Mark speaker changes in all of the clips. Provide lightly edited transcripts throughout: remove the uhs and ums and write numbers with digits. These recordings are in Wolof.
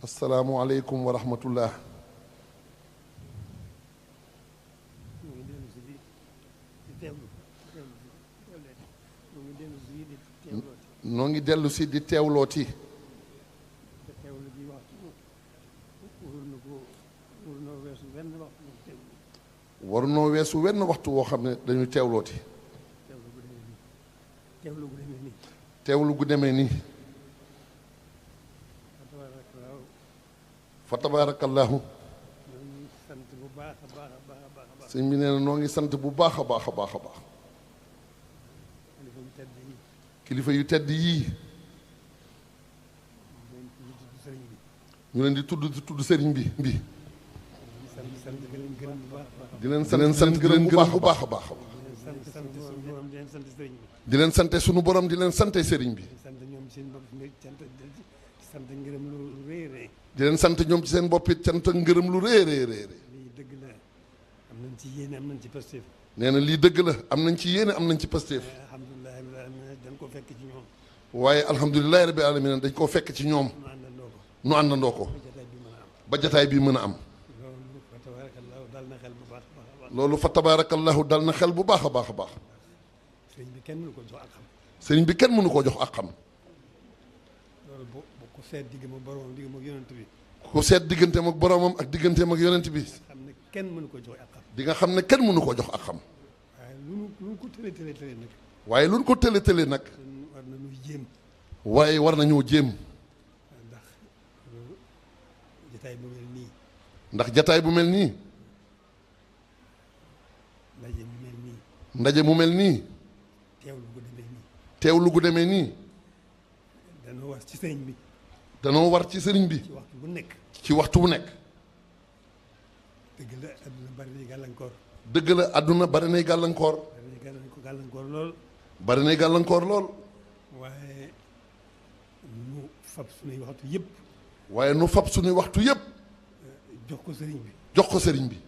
Speaker 1: asalaamualeykum wa rahmatullah. noo ngi dellu si di teewlooti. warunoo weesu wenn waxtu woo xam ne dañu teewlooti. teewlu gu demee nii. fa tabaarakallaahu. sëñ bi nee na noo ngi sant bu baax a baax a baax a baax. kilifa yu tedd yii. ñu leen di tudd sëriñ bi. di leen sant gërëm bu baax a baax a baax. di leen sante sunu borom di leen sante sëriñ bi. di leen sant ñoom ci seen bopp it cant ngërëm lu rëy rëy rëy.
Speaker 2: lii dëgg la am nañ ci yéene am nañ ci pasteef.
Speaker 1: nee na lii dëgg la am nañ ci yéene am nañ ci pasteef.
Speaker 2: dañ ko fekk ci ñoom.
Speaker 1: waaye alhamdulilahi rabbil alamin dañ koo fekk ci ñoom. nu àndandoo ko. ba jataay bi mën a am. loolu fa tabaarakallahu dal na xel bu baax a baax a baax.
Speaker 2: sëriñ bi kenn mënu ko jox ak xam.
Speaker 1: sëriñ bi kenn mënu koo jox ak xam.
Speaker 2: loolu bu ko seet diggam ak boromam diggam ak yonent bi.
Speaker 1: ku seet digganteem ak boromam ak digganteem ak yonent bi.
Speaker 2: xam ne kenn mënu ko jox ak xam.
Speaker 1: di nga xam ne kenn mënu koo jox ak xam.
Speaker 2: waaye lu ko tële tële tële nag.
Speaker 1: waaye lu ko tële tële nag.
Speaker 2: war nañu jéem.
Speaker 1: waaye war nañoo jéem.
Speaker 2: ndax jataay bu mel nii.
Speaker 1: ndax jataay bu mel nii.
Speaker 2: ndaje mu mel nii.
Speaker 1: ndaje mu mel nii.
Speaker 2: teewlu gu demee nii.
Speaker 1: teewlu gu demee nii.
Speaker 2: danoo war ci sëriñ bi.
Speaker 1: danoo war ci sëriñ bi.
Speaker 2: ci waxtu bu nekk.
Speaker 1: ci waxtu bu nekk.
Speaker 2: dëgg la adduna bari nay gàllankoor.
Speaker 1: dëgg la adduna bari nay gàllankoor.
Speaker 2: bari nay gàllankoor lool.
Speaker 1: bari nay gàllankoor lool.
Speaker 2: waaye nu fab sunuy waxtu yëpp.
Speaker 1: waaye nu fab sunuy waxtu yëpp.
Speaker 2: jox ko sëriñ bi.
Speaker 1: jox ko sëriñ bi.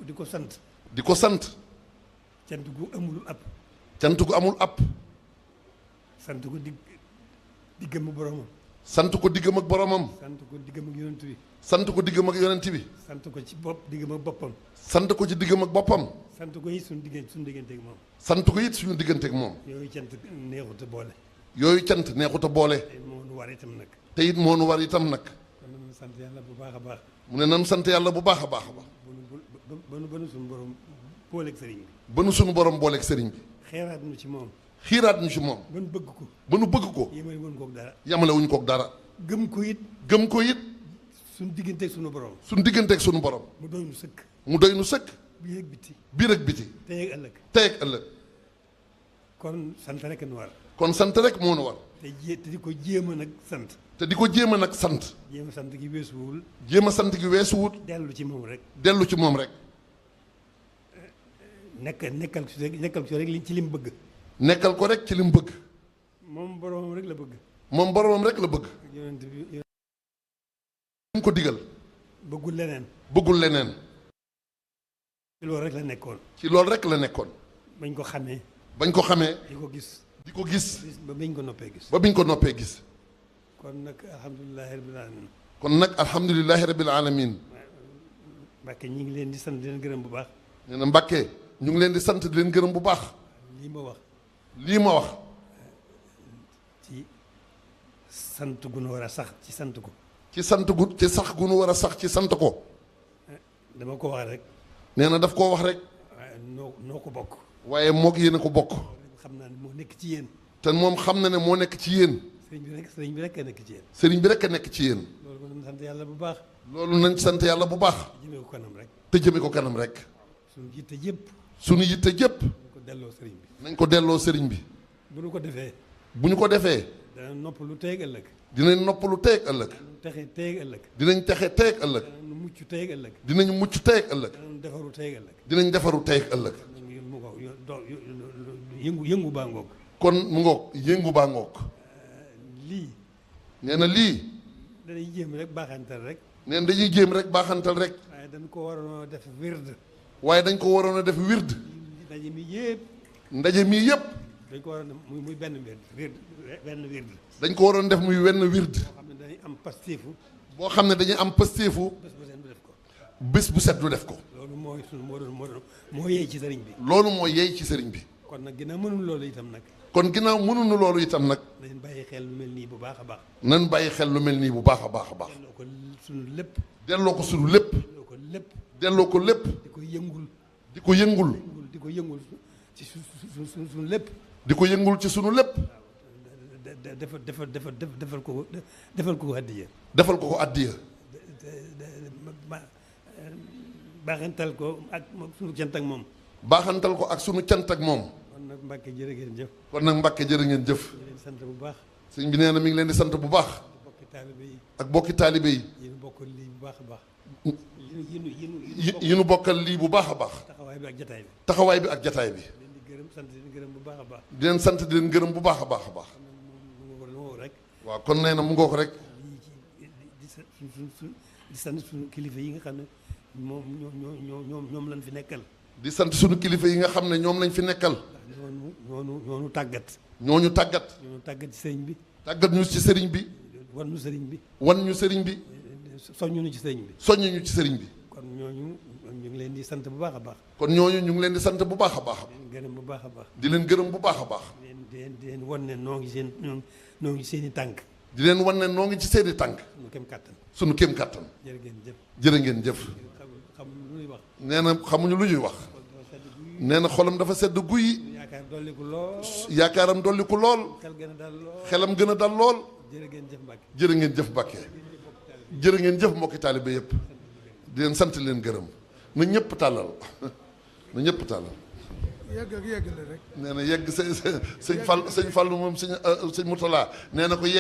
Speaker 2: di ko sant.
Speaker 1: di ko sant.
Speaker 2: cant gu amul ab.
Speaker 1: cant gu amul ab.
Speaker 2: sant ko diggam ak boromam.
Speaker 1: sant ko diggam ak boromam.
Speaker 2: sant ko diggam ak yonent bi.
Speaker 1: sant ko diggam ak yonent bi.
Speaker 2: sant ko ci diggam ak boppam.
Speaker 1: sant ko ci diggam ak boppam.
Speaker 2: sant ko it suñu diggante ak moom.
Speaker 1: sant ko it suñu diggante ak moom.
Speaker 2: yooyu cant neexut a boole.
Speaker 1: yooyu cant neexut a boole.
Speaker 2: te moo nu war itam nag.
Speaker 1: te it moo nu war itam nag.
Speaker 2: kon nañu sant yàlla bu baax a baax.
Speaker 1: mu ne nan sant yàlla bu baax a baax a baax.
Speaker 2: ba nu suñu borom booleeg sëriñ bi.
Speaker 1: ba nu suñu borom booleeg sëriñ bi.
Speaker 2: xeeraat nu ci moom.
Speaker 1: xiiraat ñu ci moom.
Speaker 2: ba nu bëgg ko.
Speaker 1: ba nu bëgg ko.
Speaker 2: yemale wuñ koog dara.
Speaker 1: yamale wuñ koog dara.
Speaker 2: gëm ko it.
Speaker 1: gëm ko it.
Speaker 2: suñu digganteeg suñu borom.
Speaker 1: suñu digganteeg suñu borom.
Speaker 2: mu doy nu sëkk.
Speaker 1: mu doy nu sëkk.
Speaker 2: biir ak biti.
Speaker 1: biir ak biti.
Speaker 2: tey ak ëllëg.
Speaker 1: tey ak ëllëg.
Speaker 2: kon sant rek nu war.
Speaker 1: kon sant rek moo nu war.
Speaker 2: te di ko jéem a nag sant.
Speaker 1: te di ko jéem a nag sant.
Speaker 2: jéem a sant gi weesuwul.
Speaker 1: jéem a sant gi weesuwut.
Speaker 2: dellu ci moom rek.
Speaker 1: dellu ci moom rek.
Speaker 2: nekkal ko rek ci li mu bëgg.
Speaker 1: nekkal ko rek ci li mu bëgg.
Speaker 2: moom boromam rek la bëgg.
Speaker 1: moom boromam rek la bëgg.
Speaker 2: yonent bi
Speaker 1: mu ko digal.
Speaker 2: bëggul leneen.
Speaker 1: bëggul leneen.
Speaker 2: ci loolu rek la nekkoon.
Speaker 1: ci loolu rek la nekkoon.
Speaker 2: bañ ko xamee.
Speaker 1: bañ ko xamee.
Speaker 2: di ko gis.
Speaker 1: di ko gis.
Speaker 2: ba biñ ko noppee gis.
Speaker 1: ba biñ ko noppee gis.
Speaker 2: kon nag alhamdulilahi rabbil alamin.
Speaker 1: kon nag alhamdulilahi rabbil alamin.
Speaker 2: Mbàkke ñu ngi leen di sant di leen gërëm bu baax.
Speaker 1: nee na Mbàkke ñu ngi leen di sant di leen gërëm bu baax.
Speaker 2: lii ma wax.
Speaker 1: lii ma wax.
Speaker 2: ci sant gu nu war a sax ci sant ko.
Speaker 1: ci sant gu ci sax gu nu war a sax ci sant ko.
Speaker 2: dama ko wax rek.
Speaker 1: nee na daf koo wax rek.
Speaker 2: waaye noo ko bokk.
Speaker 1: waaye moog yéen a ko bokk.
Speaker 2: xam naa ne moo nekk ci yéen.
Speaker 1: te moom xam na ne moo nekk ci yéen.
Speaker 2: sëriñ bi rek a nekk ci yéen.
Speaker 1: sëriñ bi rek a nekk ci yéen.
Speaker 2: loolu mën nañ sant yàlla bu baax.
Speaker 1: loolu nañ sant yàlla bu baax.
Speaker 2: jëmee ko kanam rek.
Speaker 1: te jëme ko kanam rek.
Speaker 2: suñu yitte yëpp.
Speaker 1: suñu yitte jëpp.
Speaker 2: nañ ko delloo sëriñ bi.
Speaker 1: nañ ko delloo sëriñ bi.
Speaker 2: bu ñu ko defee.
Speaker 1: bu ñu ko defee.
Speaker 2: dana nopp lu teeg ëllëg.
Speaker 1: dinañ noppalu teeg ëllëg.
Speaker 2: danañ texe teeg ëllëg.
Speaker 1: dinañ texe teeg ëllëg.
Speaker 2: danañ mucc teeg ëllëg.
Speaker 1: dinañ mucc teeg ëllëg.
Speaker 2: danañ defaru teeg ëllëg.
Speaker 1: dinañ defaru teeg ëllëg.
Speaker 2: yëngu baa ngoog.
Speaker 1: kon mu ngoog yëngu baa ngoog.
Speaker 2: lii.
Speaker 1: nee na lii.
Speaker 2: dañuy jéem rek baaxantal rek.
Speaker 1: nee na dañuy jéem rek baaxantal rek.
Speaker 2: waaye dañ ko waroon a def wird.
Speaker 1: waaye dañ ko waroon a def wird.
Speaker 2: ndaje mi yëpp.
Speaker 1: ndaje mii yëpp.
Speaker 2: dañ ko war a def muy benn wird benn wird.
Speaker 1: dañ ko waroon def muy wenn wird.
Speaker 2: boo xam ne dañuy am pasteefu.
Speaker 1: boo xam ne dañuy am pastéefu.
Speaker 2: bés bu set du def ko.
Speaker 1: bés bu set du def ko.
Speaker 2: loolu mooy sunu moo yey ci sëriñ bi.
Speaker 1: loolu moo yey ci sëriñ bi.
Speaker 2: kon nag ginnaaw mënul loolu itam nag.
Speaker 1: kon ginnaaw mënuñu loolu itam nag.
Speaker 2: nañ bàyyi xel lu mel nii bu baax a baax.
Speaker 1: nan bàyyi xel lu mel nii bu baax a baax a baax.
Speaker 2: delloo ko sunu lépp.
Speaker 1: delloo ko sunu lépp.
Speaker 2: delloo ko lépp.
Speaker 1: delloo ko lépp.
Speaker 2: di ko yëngul.
Speaker 1: di ko yëngul.
Speaker 2: di ko yëngul ci sunu lépp.
Speaker 1: di ko yëngul ci sunu lépp.
Speaker 2: defal ko addiya.
Speaker 1: defal ko addiya.
Speaker 2: baaxantal ko ak sunu cant ak moom.
Speaker 1: baaxantal ko ak sunu cant ak moom.
Speaker 2: kon nag Mbàkke jërë ngeen jëf.
Speaker 1: kon nag Mbàkke jërë ngeen jëf.
Speaker 2: ñu leen sant bu baax.
Speaker 1: sëñ bi nee na mi ngi leen di sant bu baax.
Speaker 2: bokki taalibe yi.
Speaker 1: ak bokki taalibe yi.
Speaker 2: yéen bokk lii bu baax a baax.
Speaker 1: yi nu bokkal lii bu baax a baax.
Speaker 2: taxawaay bi ak jataay bi.
Speaker 1: taxawaay bi ak jataay bi.
Speaker 2: leen di gërëm sant di leen gërëm bu baax a baax.
Speaker 1: di leen sant di leen gërëm bu baax a baax a baax.
Speaker 2: rek.
Speaker 1: waaw kon nee na mu ngoo ko rek.
Speaker 2: di sant suñu kilifa yi nga xam ne moom ñoom lañ fi nekkal.
Speaker 1: di sant suñu kilifa yi nga xam ne ñoom lañ fi nekkal.
Speaker 2: ñoonu tàggat.
Speaker 1: ñooñu tàggat.
Speaker 2: ñoonu tàggat ci sëriñ bi.
Speaker 1: tàggat ñu ci sëriñ bi.
Speaker 2: wan ñu sëriñ bi.
Speaker 1: wan ñu sëriñ bi.
Speaker 2: soññu ñu ci sëriñ bi.
Speaker 1: soññu ñu ci sëriñ bi.
Speaker 2: kon ñooñu ñu ngi leen di sant bu baax a baax.
Speaker 1: kon ñooñu ñu ngi leen di sant bu baax a baax.
Speaker 2: di leen gërëm bu baax a baax.
Speaker 1: di leen gërëm bu baax a baax.
Speaker 2: di leen wan ne noo ngi seen i tànk.
Speaker 1: di leen wan ne noo ngi ci seeni tànk.
Speaker 2: suñu kem kàttan.
Speaker 1: suñu kéem kàttan.
Speaker 2: jërë ngeen jëf.
Speaker 1: jërë ngeen jëf.
Speaker 2: xamuñu lu ñuy wax.
Speaker 1: nee na xamuñu lu ñuy wax. nee na xolam dafa sedd guy.
Speaker 2: yaakaar dolliku lool.
Speaker 1: yaakaaram dolliku lool.
Speaker 2: xel gën a dal lool.
Speaker 1: xelam gën a dal lool.
Speaker 2: jërë ngeen jëf Mbàkke.
Speaker 1: jërë ngeen jëf Mbàkke. jërë ngeen jëf mbokki taalibe yëpp. di leen sant leen gërëm. na ñëpp tàllal na ñëpp tàllal.
Speaker 3: yegg ak yeggale rek.
Speaker 1: nee na yegg sëñ Fall moom sëñ Mourtala nee na ko yegg.